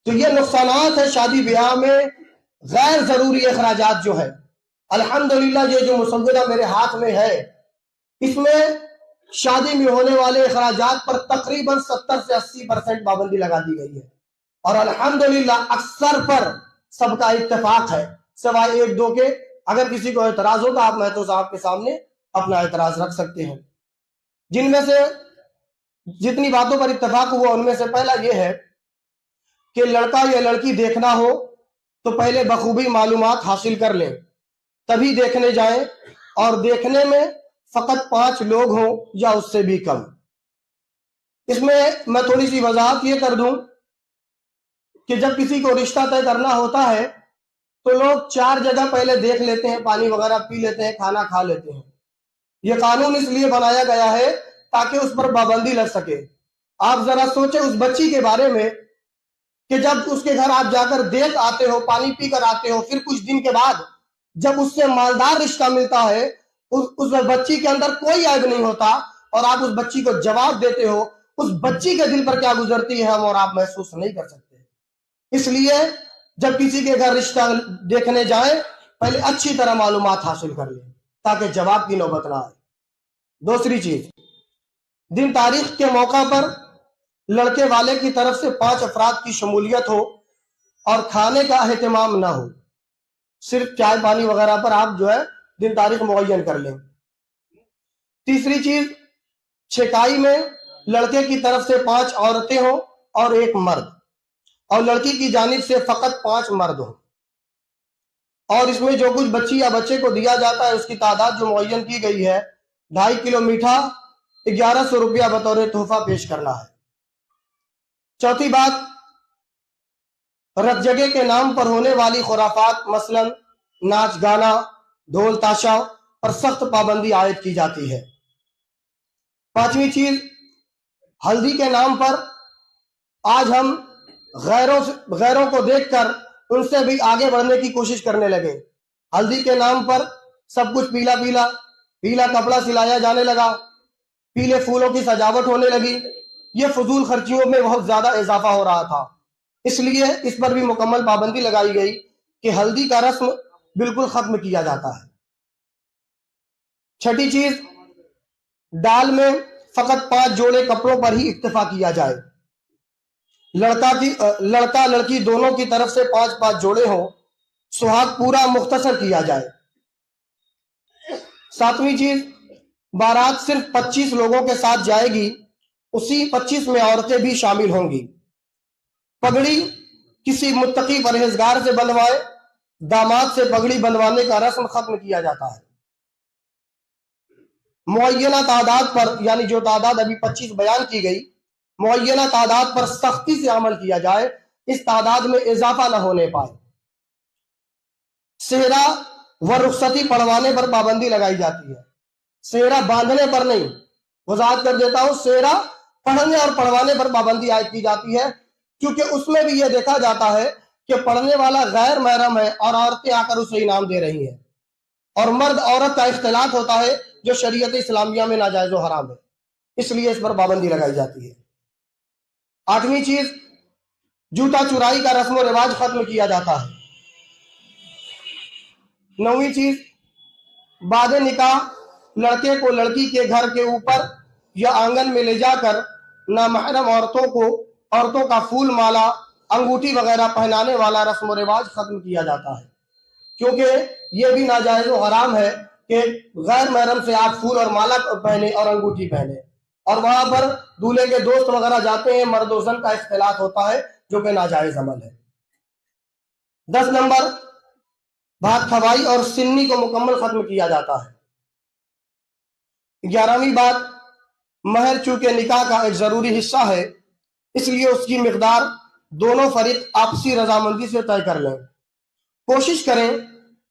تو یہ نقصانات ہے شادی بیاہ میں غیر ضروری اخراجات جو ہے۔ الحمدللہ یہ جو مسودہ میرے ہاتھ میں ہے، اس میں شادی میں ہونے والے اخراجات پر تقریباً 70 سے 80% پابندی لگا دی گئی ہے، اور الحمدللہ اکثر پر سب کا اتفاق ہے، سوائے ایک دو کے۔ اگر کسی کو اعتراض ہو تو آپ مہتو صاحب کے سامنے اپنا اعتراض رکھ سکتے ہیں۔ جن میں سے جتنی باتوں پر اتفاق ہوا ان میں سے پہلا یہ ہے کہ لڑکا یا لڑکی دیکھنا ہو تو پہلے بخوبی معلومات حاصل کر لیں، تبھی دیکھنے جائیں، اور دیکھنے میں فقط 5 لوگ ہوں یا اس سے بھی کم۔ اس میں میں تھوڑی سی وضاحت یہ کر دوں کہ جب کسی کو رشتہ طے کرنا ہوتا ہے تو لوگ 4 جگہ پہلے دیکھ لیتے ہیں، پانی وغیرہ پی لیتے ہیں، کھانا کھا لیتے ہیں۔ یہ قانون اس لیے بنایا گیا ہے تاکہ اس پر پابندی لگ سکے۔ آپ ذرا سوچیں اس بچی کے بارے میں کہ جب اس کے گھر آپ جا کر دیکھ آتے ہو، پانی پی کر آتے ہو، پھر کچھ دن کے بعد جب اس سے مالدار رشتہ ملتا ہے، اس بچی کے اندر کوئی عیب نہیں ہوتا، اور آپ اس بچی کو جواب دیتے ہو، اس بچی کے دل پر کیا گزرتی ہے ہم اور آپ محسوس نہیں کر سکتے۔ اس لیے جب کسی کے گھر رشتہ دیکھنے جائیں پہلے اچھی طرح معلومات حاصل کر لیں تاکہ جواب کی نوبت نہ آئے۔ دوسری چیز، دن تاریخ کے موقع پر لڑکے والے کی طرف سے 5 افراد کی شمولیت ہو اور کھانے کا اہتمام نہ ہو، صرف چائے پانی وغیرہ پر آپ جو ہے دن تاریخ معین کر لیں۔ تیسری چیز، چھکائی میں لڑکے کی طرف سے 5 عورتیں ہوں اور 1 مرد، اور لڑکی کی جانب سے فقط 5 مرد ہوں، اور اس میں جو کچھ بچی یا بچے کو دیا جاتا ہے اس کی تعداد جو معین کی گئی ہے 2.5 کلو میٹھا 1100 روپیہ بطور تحفہ پیش کرنا ہے۔ چوتھی بات، رت جگہ کے نام پر ہونے والی خرافات مثلا ناچ گانا، ڈھول تاشا پر سخت پابندی عائد کی جاتی ہے۔ 5ویں چیز، ہلدی کے نام پر آج ہم غیروں کو دیکھ کر ان سے بھی آگے بڑھنے کی کوشش کرنے لگے۔ ہلدی کے نام پر سب کچھ پیلا پیلا، پیلا کپڑا سلایا جانے لگا، پیلے پھولوں کی سجاوٹ ہونے لگی۔ یہ فضول خرچیوں میں بہت زیادہ اضافہ ہو رہا تھا، اس لیے اس پر بھی مکمل پابندی لگائی گئی کہ ہلدی کا رسم بالکل ختم کیا جاتا ہے۔ 6ٹھی چیز، ڈال میں فقط 5 جوڑے کپڑوں پر ہی اکتفا کیا جائے، لڑکا لڑکی دونوں کی طرف سے 5 جوڑے ہوں، سہاگ پورا مختصر کیا جائے۔ 7ویں چیز، بارات صرف 25 لوگوں کے ساتھ جائے گی، اسی 25 میں عورتیں بھی شامل ہوں گی۔ پگڑی کسی متقی پرہیزگار سے بندھوائے، داماد سے پگڑی بندھوانے کا رسم ختم کیا جاتا ہے۔ معینہ تعداد پر، یعنی جو تعداد ابھی 25 بیان کی گئی، معینہ تعداد پر سختی سے عمل کیا جائے، اس تعداد میں اضافہ نہ ہونے پائے۔ سہرا و رخصتی پڑھوانے پر پابندی لگائی جاتی ہے، سہرا باندھنے پر نہیں۔ وضاحت کر دیتا ہوں، سہرا پڑھنے اور پڑھوانے پر پابندی عائد کی جاتی ہے، کیونکہ اس میں بھی یہ دیکھا جاتا ہے کہ پڑھنے والا غیر محرم ہے اور عورتیں آ کر اسے انعام دے رہی ہیں، اور مرد عورت کا اختلاط ہوتا ہے جو شریعت اسلامیہ میں ناجائز و حرام ہے، اس لیے اس پر پابندی لگائی جاتی ہے۔ 8ویں چیز، جوتا چرائی کا رسم و رواج ختم کیا جاتا ہے۔ 9ویں چیز، بعد نکاح لڑکے کو لڑکی کے گھر کے اوپر یا آنگن میں لے جا کر نامحرم عورتوں کا پھول مالا، انگوٹھی وغیرہ پہنانے والا رسم و رواج ختم کیا جاتا ہے، کیونکہ یہ بھی ناجائز و حرام ہے کہ غیر محرم سے آپ پھول اور مالا پہنے اور انگوٹھی پہنے، اور وہاں پر دولہے کے دوست وغیرہ جاتے ہیں، مرد و زن کا اختلاط ہوتا ہے جو کہ ناجائز عمل ہے۔ 10 نمبر، بھات کھوائی اور سنی کو مکمل ختم کیا جاتا ہے۔ 11ویں بات، مہر چونکہ نکاح کا ایک ضروری حصہ ہے، اس لیے اس کی مقدار دونوں فریق آپسی رضامندی سے طے کر لیں۔ کوشش کریں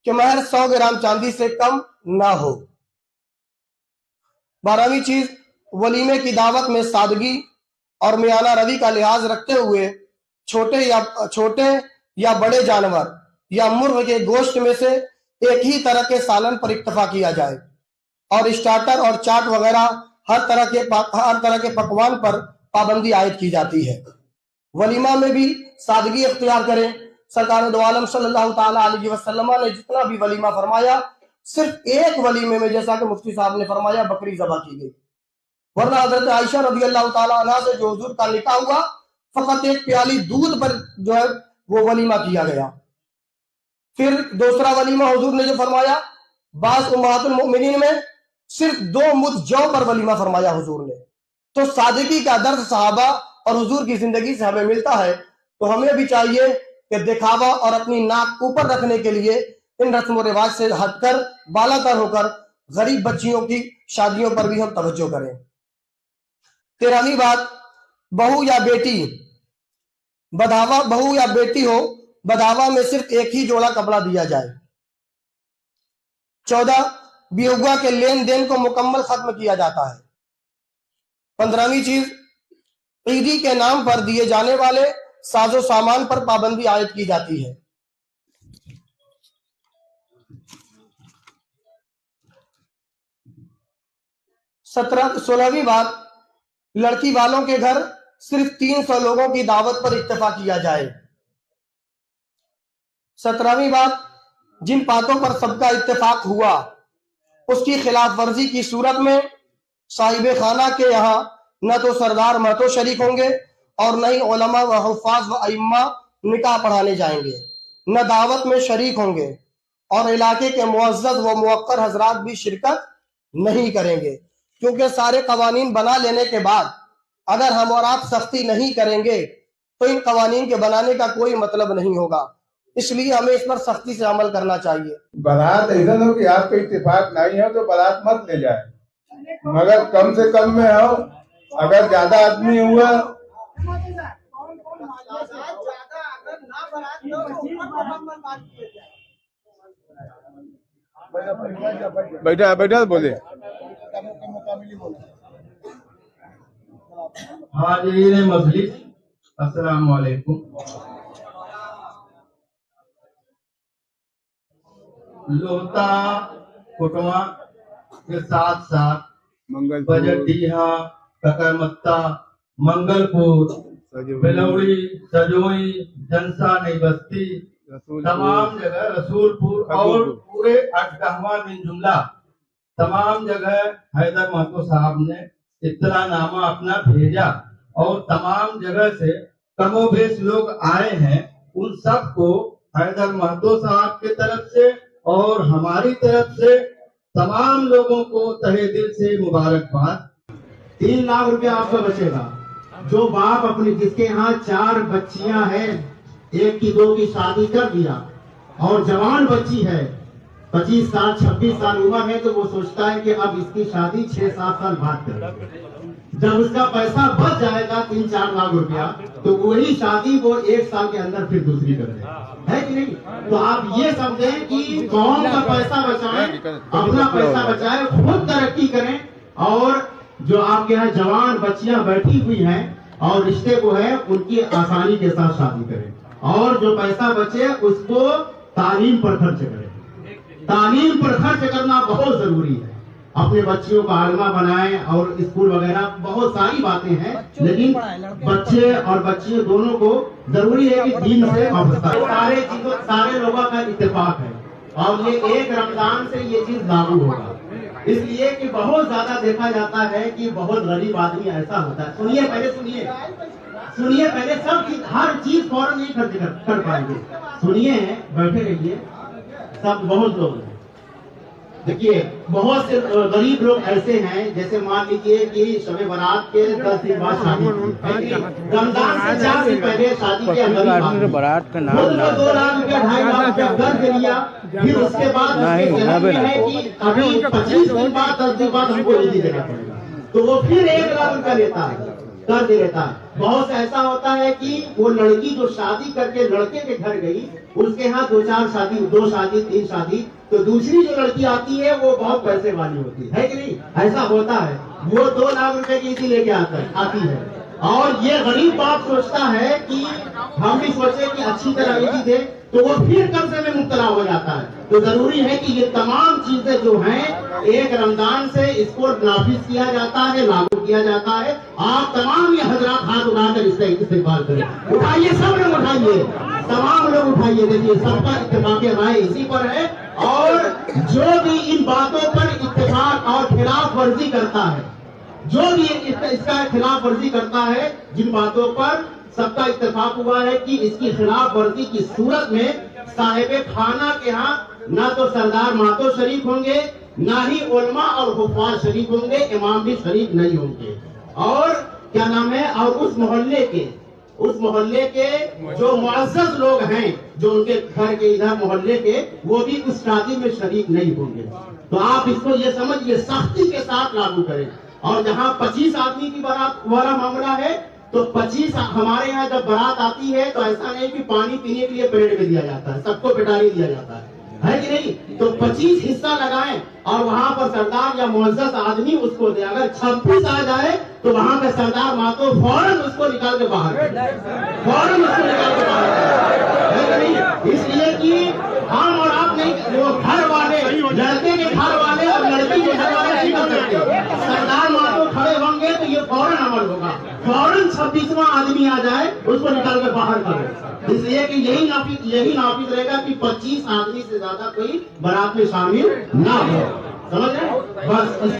کہ مہر 100 گرام چاندی سے کم نہ ہو۔ 12ویں چیز، ولیمے کی دعوت میں سادگی اور میانہ روی کا لحاظ رکھتے ہوئے چھوٹے یا بڑے جانور یا مرغ کے گوشت میں سے ایک ہی طرح کے سالن پر اکتفا کیا جائے، اور اسٹارٹر اور چاٹ وغیرہ ہر طرح کے پکوان پر پابندی عائد کی جاتی ہے۔ ولیمہ میں بھی سادگی اختیار کریں۔ سرکار دو عالم صلی اللہ تعالیٰ علیہ وسلم نے جتنا بھی ولیمہ فرمایا، صرف ایک ولیمے میں جیسا کہ مفتی صاحب نے فرمایا بکری ذبح کی گئی، ورنہ حضرت عائشہ رضی اللہ تعالیٰ عنہ سے جو حضور کا نکاح ہوا فقط ایک پیالی دودھ پر جو ہے وہ ولیمہ کیا گیا۔ پھر دوسرا ولیمہ حضور نے جو فرمایا، بعض امہات المؤمنین میں صرف 2 مد جو پر ولیمہ فرمایا حضور نے۔ تو سادگی کا درس صحابہ اور حضور کی زندگی سے ہمیں ملتا ہے، تو ہمیں بھی چاہیے کہ دکھاوا اور اپنی ناک اوپر رکھنے کے لیے ان رسم و رواج سے ہٹ کر بالا تر ہو کر غریب بچیوں کی شادیوں پر بھی ہم توجہ کریں۔ 13ویں بات، بہو یا بیٹی بداوا، بہو یا بیٹی ہو بداوا میں صرف ایک ہی جوڑا کپڑا دیا جائے۔ 14 بیوہ کے لین دین کو مکمل ختم کیا جاتا ہے۔ 15ویں چیز، عیدی کے نام پر دیے جانے والے ساز و سامان پر پابندی عائد کی جاتی ہے۔ 16ویں بات، لڑکی والوں کے گھر صرف 300 لوگوں کی دعوت پر اتفاق کیا جائے۔ 17ویں بات، جن باتوں پر سب کا اتفاق ہوا اس کی خلاف ورزی کی صورت میں صاحب خانہ کے یہاں نہ تو سردار مہتو شریک ہوں گے اور نہ ہی علماء و حفاظ و ائمہ نکاح پڑھانے جائیں گے، نہ دعوت میں شریک ہوں گے، اور علاقے کے معزز و موقر حضرات بھی شرکت نہیں کریں گے، کیونکہ سارے قوانین بنا لینے کے بعد اگر ہم اور آپ سختی نہیں کریں گے تو ان قوانین کے بنانے کا کوئی مطلب نہیں ہوگا، اس لیے ہمیں اس پر سختی سے عمل کرنا چاہیے۔ بارات ایسا ہو کہ آپ کا اتفاق نہیں ہے تو بارات مت لے جائے، مگر کم سے کم میں ہو، اگر زیادہ آدمی ہوا بیٹھا بولے۔ حاضرین مجلس، السلام علیکم۔ لوتا کٹوا کے ساتھ ساتھ بجٹیہا، ککرمتا، منگل پور، بلوڑی، سجوئی، جنسا نئی بستی، تمام جگہ رسول پور اور پورے 8 من جملہ تمام جگہ حیدر مہتو صاحب نے اطلاع نامہ اپنا بھیجا، اور تمام جگہ سے کم و بیش لوگ آئے ہیں۔ ان سب کو حیدر مہتو صاحب کی طرف سے اور ہماری طرف سے تمام لوگوں کو تہہ دل سے مبارکباد۔ 3 لاکھ روپے آپ کا بچے گا۔ جو باپ اپنی جس کے ہاں 4 بچیاں ہیں، 1 کی 2 کی شادی کر دیا اور جوان بچی ہے، 25 سال 26 سال عمر ہے، تو وہ سوچتا ہے کہ اب اس کی شادی 6-7 سال بعد کرے۔ جب اس کا پیسہ بچ جائے گا 3-4 لاکھ روپیہ، تو وہی شادی وہ 1 سال کے اندر پھر دوسری کر دے، ہے کہ نہیں؟ تو آپ یہ سمجھیں کہ قوم کا پیسہ بچائیں، اپنا پیسہ بچائیں، خود ترقی کریں، اور جو آپ کے یہاں جوان بچیاں بیٹھی ہوئی ہیں اور رشتے کو ہے ان کی آسانی کے ساتھ شادی کریں، اور جو پیسہ بچے اس کو تعلیم پر خرچ کریں۔ تعلیم پر خرچ کرنا بہت ضروری ہے۔ اپنے بچیوں کو عالمہ بنائیں، اور اسکول وغیرہ بہت ساری باتیں ہیں، لیکن بچے اور بچیوں دونوں کو ضروری ہے کہ دین سے وابستہ۔ سارے لوگوں کا اتفاق ہے، اور یہ 1 رمضان سے یہ چیز لاگو ہوگا، اس لیے کہ بہت زیادہ دیکھا جاتا ہے کہ بہت غریب آدمی ایسا ہوتا ہے۔ سنیے پہلے سب چیز، ہر چیز فوراً نہیں خرچ کر پائیں گے، سنیے، بیٹھے رہیے، سب بہت لوگ ہیں۔ دیکھیے بہت سے غریب لوگ ایسے ہیں، جیسے مان لیجیے کہ شب برات کے 10 دن بعد شادی کی، رمضان سے 4 دن پہلے شادی کے اندر 2 لاکھ روپے 2.5 لاکھ روپے قرض لیا، پھر اس کے بعد اس کے ذہن میں ہے کہ ابھی 25 دن بعد 10 دن بعد ہم کو عیدی دینا پڑے گا، تو وہ پھر 1 لاکھ روپے لیتا ہے، قرض لیتا ہے۔ بہت سے ایسا ہوتا ہے کہ وہ لڑکی جو شادی کر کے لڑکے کے گھر گئی، اس کے ہاں 2 شادی 3 شادی، تو دوسری جو لڑکی آتی ہے وہ بہت پیسے والی ہوتی ہے کہ نہیں؟ ایسا ہوتا ہے، وہ 2 لاکھ روپے کی عیدی لے کے آتی ہے، اور یہ غریب باپ سوچتا ہے کہ ہم بھی سوچے کہ اچھی طرح عیدی دے تو وہ پھر قرضے میں مبتلا ہو جاتا ہے. تو ضروری ہے کہ یہ تمام چیزیں جو ہیں ایک رمضان سے اس کو نافذ کیا جاتا ہے, لاگو کیا جاتا ہے. آپ تمام یہ حضرات ہاتھ اٹھا کر اس کا استقبال کریں. اٹھائیے, سب لوگ اٹھائیے, تمام لوگ اٹھائیے. دیکھیے سب کا اتفاق رائے اسی پر ہے, اور جو بھی ان باتوں پر اتفاق اور خلاف ورزی کرتا ہے, جو بھی اس کا خلاف ورزی کرتا ہے, جن باتوں پر سب کا اتفاق ہوا ہے کہ اس کی خلاف ورزی کی صورت میں صاحب خانہ کے ہاں نہ تو سردار ماتو شریف ہوں گے, نہ ہی علماء اور حفاظ شریف ہوں گے, امام بھی شریف نہیں ہوں گے. اور کیا نام ہے, اور اس محلے کے جو معزز لوگ ہیں, جو ان کے گھر کے ادھر محلے کے, وہ بھی اس شادی میں شریک نہیں ہوں گے. تو آپ اس کو یہ سمجھیے سختی کے ساتھ لاگو کریں. اور جہاں 25 آدمی کی بارات والا معاملہ ہے, تو 25 ہمارے یہاں جب بارات آتی ہے تو ایسا نہیں کہ پانی پینے کے لیے پلیٹ میں دیا جاتا ہے, سب کو پٹاری دیا جاتا ہے کہ نہیں. تو 25 حصہ لگائیں اور وہاں پر سردار یا معزز آدمی اس کو دے. اگر 26 آ جائے تو وہاں پہ سردار ماتو فوراً اس کو نکال کے باہر فوراً اس کو نکال کے باہر ہے کہ نہیں. اس لیے کہ ہم اور آپ نہیں, وہ گھر والے, لڑکے کے گھر والے اور لڑکی کے گھر والے نہیں کر سکتے. سردار ماتو کھڑے ہوں گے تو یہ فوراً عمل ہوگا. فوراً 26واں آدمی آ جائے اس کو نکال کے باہر کرو. اس لیے کہ یہی نافذ رہے گا کہ 25 آدمی سے زیادہ کوئی بارات میں شامل نہ ہو. سمجھ رہے ہیں؟ بس